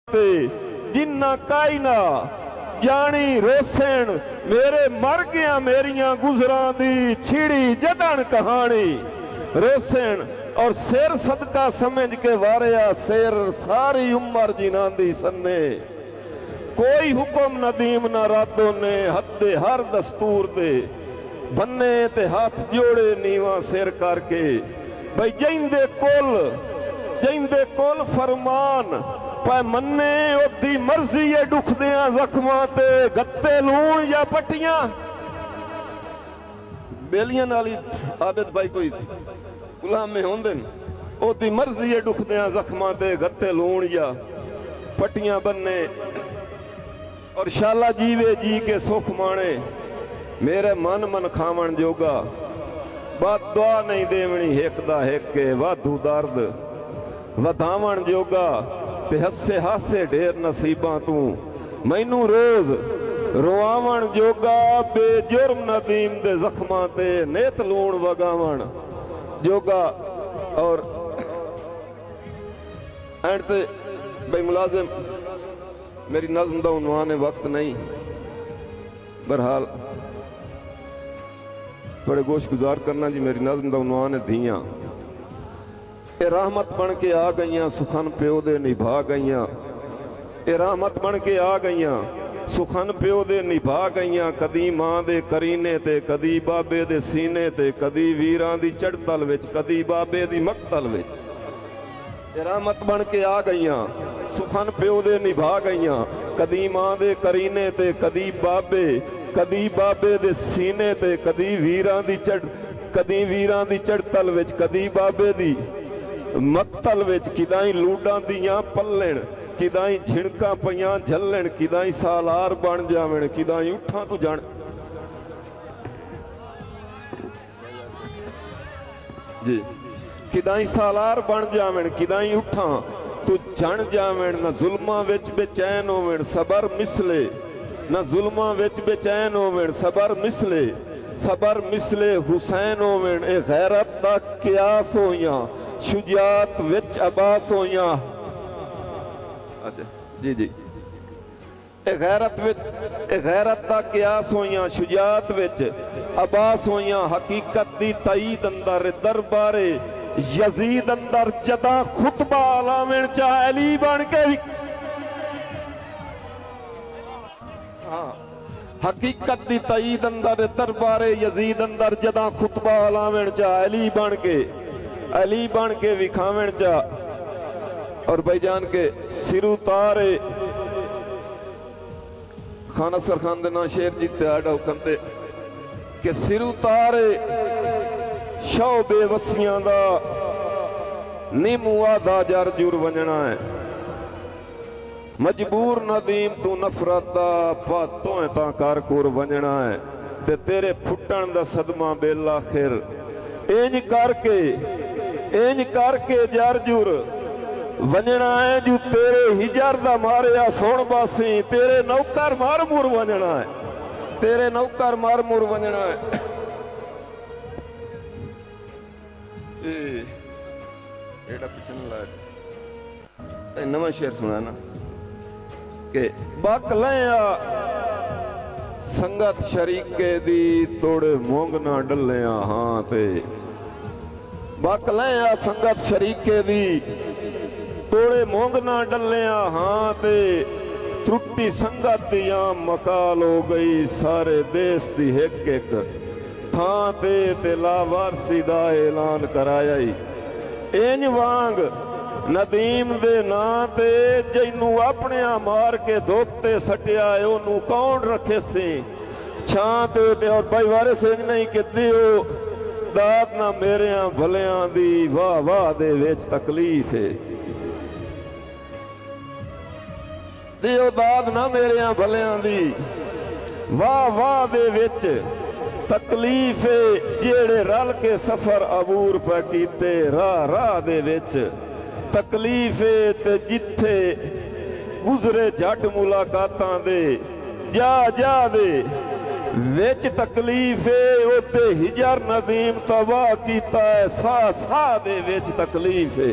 ते जिन्ना कायना जानी रोसण मेरे मर गया मेरिया गुजरां दी छिड़ी जदन कहानी रोसण और सिर सदका समझ के वारिया सिर सारी उम्र जिनांदी सन्ने कोई हुक्म नदीम ना रातों ने हद्दे हर दस्तूर दे बन्ने ते हाथ जोड़े नीवा सिर करके भाई जैंदे कोल फरमान पै मन्ने ओदी मर्जी है दुखदियां जख्मां ते गत्ते लूण या पट्टियां बेलियां नाल आबिद भाई कोई गुलाम में होंदे ओदी मर्जी है दुखदियां जख्मां ते गत्ते लूण या पट्टियां बन्ने और शाला जीवे जी के सुख माणे मेरे मन खावण जोगा बात दुआ नहीं देवनी हिक दा हिक के वाधू दर्द वधावण जोगा ते हसे हासे ढेर नसीबां तू मैनू रोज रोआवण जोगा बेजुर्म नदीम दे जख्मां ते नेत लूण वगावण जोगा। और एंड ते भाई मुलाजिम मेरी नज़्म दा उन्वान है वक्त नहीं बहरहाल थोड़े गोश गुजार करना जी। मेरी नज़्म दा उन्वान है धियां ए रहमत बन के आ गईयां सुखन प्यो दे निभा गईयां ए रहमत बन के आ गईयां सुखन प्यो दे निभा गईयां कदी मां दे करीने ते कदी बाबे दे सीने ते कदी वीरां दी चढ़तल विच कदी बाबे दी मकतल विच ए रहमत बन के आ गईयां सुखन प्यो दे निभा गईयां कदी मां दे करीने ते कदी बाबे दे सीने ते कदी वीरां दी चढ़तल विच कदी बाबे दी मकतल विच किदाई लूडां दियां पल्लण किदाई झिणकां पईयां झल्लण किदाई सालार बन जावण किदाई उठां तू जाण जी किदाई सालार बन जावण किदाई उठां तू जण जावण न जुल्मां विच बेचैन होवण सबर मिसले न जुल्मां विच बेचैन होवण सबर मिसले हुसैन होवण ए गैरत दा कियास होइयां शुजात विच अब्बास होइयां जी जी ए गैरत दा कियास होइयां शुजात विच अब्बास होइयां हकीकत दी तईद अंदर दरबारे यजीद अंदर जदा खुतबा लावण चा अली बन के हाँ हकीकत दी तईद अंदर दरबारे यजीद अंदर जदा खुतबा लावण चा अली बन के विखावण चा। और भाईजान के सिर उतारे खान असर खान दे ना शेर जीते आड़ा हुक्म ते के सिर उतारे शौ बेवसियां दा नीमुआ दा जर जुर वंजना है मजबूर नदीम तू नफरत दा पातों ता कर कुर वंजना है ते तेरे फुटन दा सदमा बेल आखिर इंज करके जर जुर वंजना है जो तेरे हिजर दा मारिया सोण बासी तेरे नौकर मार मुर वंजना है तेरे नौकर मार मुर वंजना है। एड़ा पिछन लाया नवा शेर सुना ना के बक लिया संगत शरीके दी तोड़े मोंग ना डलिया हाँ ते बक लिया संगत शरीके दी तोड़े मोंग ना डलिया हाँ ते त्रुटी संगत दियां मकाल हो गई सारे देश दी एक थां ते लावारसी दा ऐलान कराया इंज वांग नदीम दे नां ते जैनू अपने मार के धोते सटिया ओनू कौन रखे सी छां ते और भाई वारिस इंज नहीं कि दियो दाद ना मेरिया भलियां दी वाह वाह दे विच तकलीफ है दियो दाद ना मेरिया भलियां दी वाह वाह दे विच तकलीफ है जेड़े रल के सफर अबूर पे कीते राह दे विच तकलीफ है ते जिथे गुजरे झट मुलाकातां दे जा दे विच तकलीफ है ओते हिजर नदीम तबाह कीता है सा दे विच तकलीफ है।